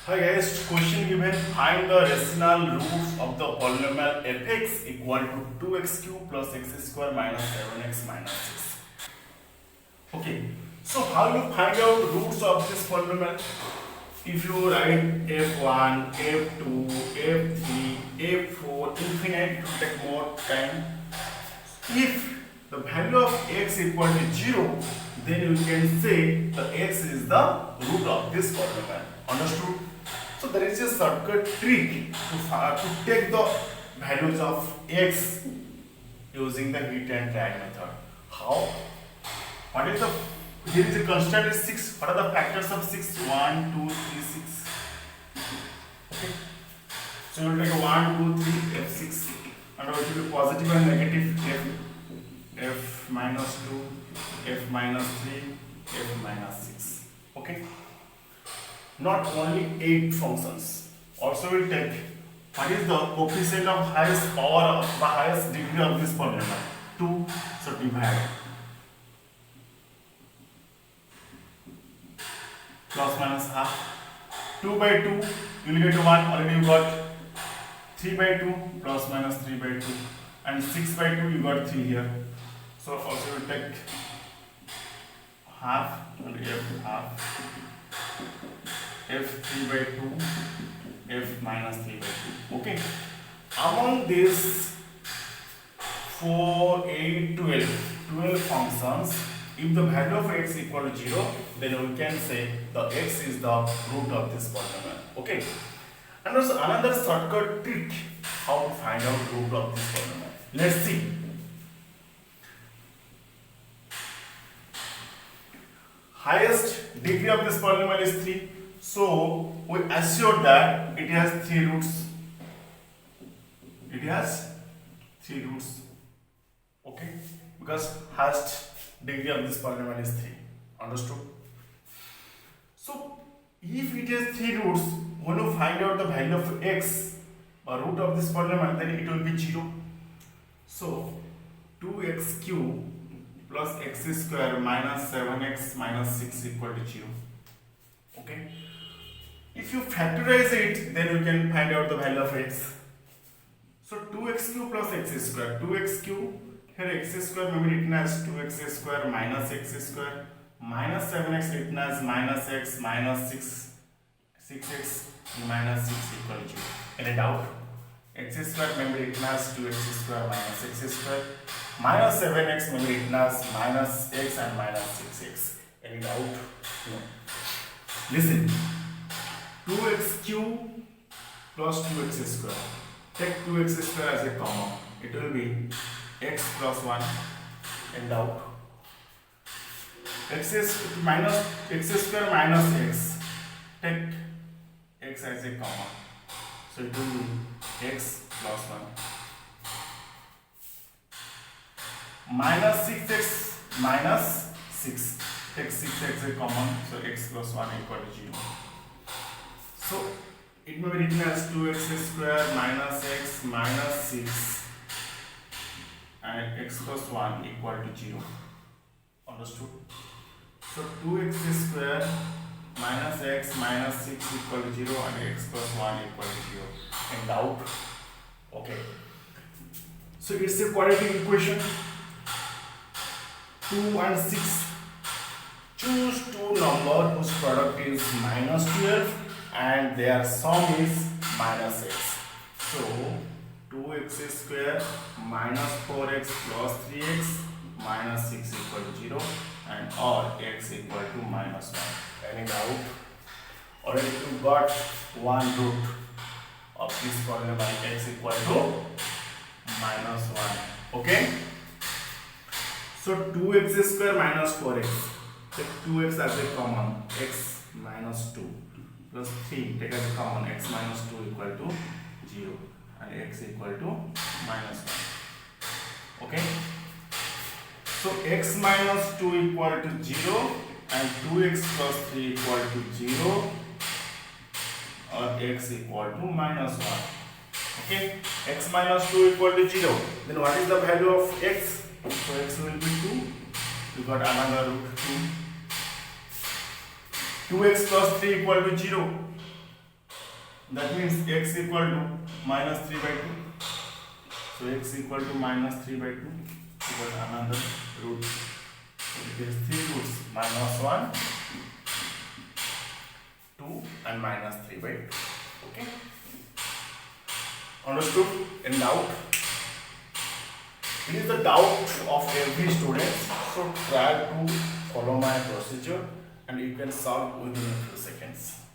Hi guys, question given, find the rational roots of the polynomial fx equal to 2x cube plus x square minus 7x minus 6. Okay, so how you find out roots of this polynomial? If you write f1, f2, f3, f4, infinite, it will take more time. If the value of x equal to 0, then you can say the x is the root of this polynomial. Understood? So there is a shortcut trick to take the values of x using the hit and drag method. How? What is the here is a constant is 6. What are the factors of 6? 1, 2, 3, 6. Okay. So you will take 1, 2, 3, f6, and it will be positive and negative f minus 2, f minus 3, f minus 6. Okay. Not only 8 functions. Also we will take what is the coefficient of highest power of the highest degree of this polynomial? 2. So divide. Plus minus half. 2 by 2 you will get 1. Already you got 3 by 2 plus minus 3 by 2. And 6 by 2 you got 3 here. So also we will take half and f half. f3 by 2, f minus 3 by 2. Okay. Among these 4, 8, 12 functions, if the value of x equal to 0, then we can say the x is the root of this polynomial. Okay. And also another shortcut trick how to find out root of this polynomial. Let's see. Highest degree of this polynomial is 3. So we assure that it has 3 roots. It has 3 roots. Okay? Because highest degree of this polynomial is 3. Understood? So if it has 3 roots, when you find out the value of x, or root of this polynomial, then it will be 0. So 2x cube plus x square minus 7x minus 6 equal to 0. Okay? If you factorize it, then you can find out the value of x. So 2x cube plus x square. 2x cube, here x square may be written as 2x square minus x square minus 7x written as minus x minus 6x minus 6 equal to 0. Any doubt? X square may be written as 2x square minus x square minus 7x may be written as minus x and minus 6x. Any doubt? No. Listen. 2x cube plus 2x square. Take 2x square as a common. It will be x plus 1. In doubt. X square minus x. Take x as a common. So it will be x plus 1. Minus 6x minus 6. Take 6x as a common. So x plus 1 equal to 0. So it may be written as 2x square minus x minus 6 and x plus 1 equal to 0. Understood? So 2x square minus x minus 6 equal to 0 and x plus 1 equal to 0. In doubt? Okay. So it's a quadratic equation. 2 and 6. Choose two numbers whose product is minus 12 and their sum is minus x. So 2x square minus 4x plus 3x minus 6 equal to 0 and or x equal to minus 1. Any doubt? Already you got one root of this polynomial x equal to minus 1. Okay? So 2x square minus 4x. Take 2x as a common, x minus 2 plus 3, take as a common, x minus 2 equal to 0 and x equal to minus 1. Okay? So x minus 2 equal to 0 and 2x plus 3 equal to 0 or x equal to minus 1. Okay? X minus 2 equal to 0. Then what is the value of x? So x will be 2. You got another root 2. 2x plus 3 equal to 0. That means x equal to minus 3 by 2. So x equal to minus 3 by 2 equal to another root. So it is 3 roots minus 1, 2 and minus 3 by 2. Okay. Understood? In doubt? It is the doubt of every student. So try to follow my procedure and you can solve within a few seconds.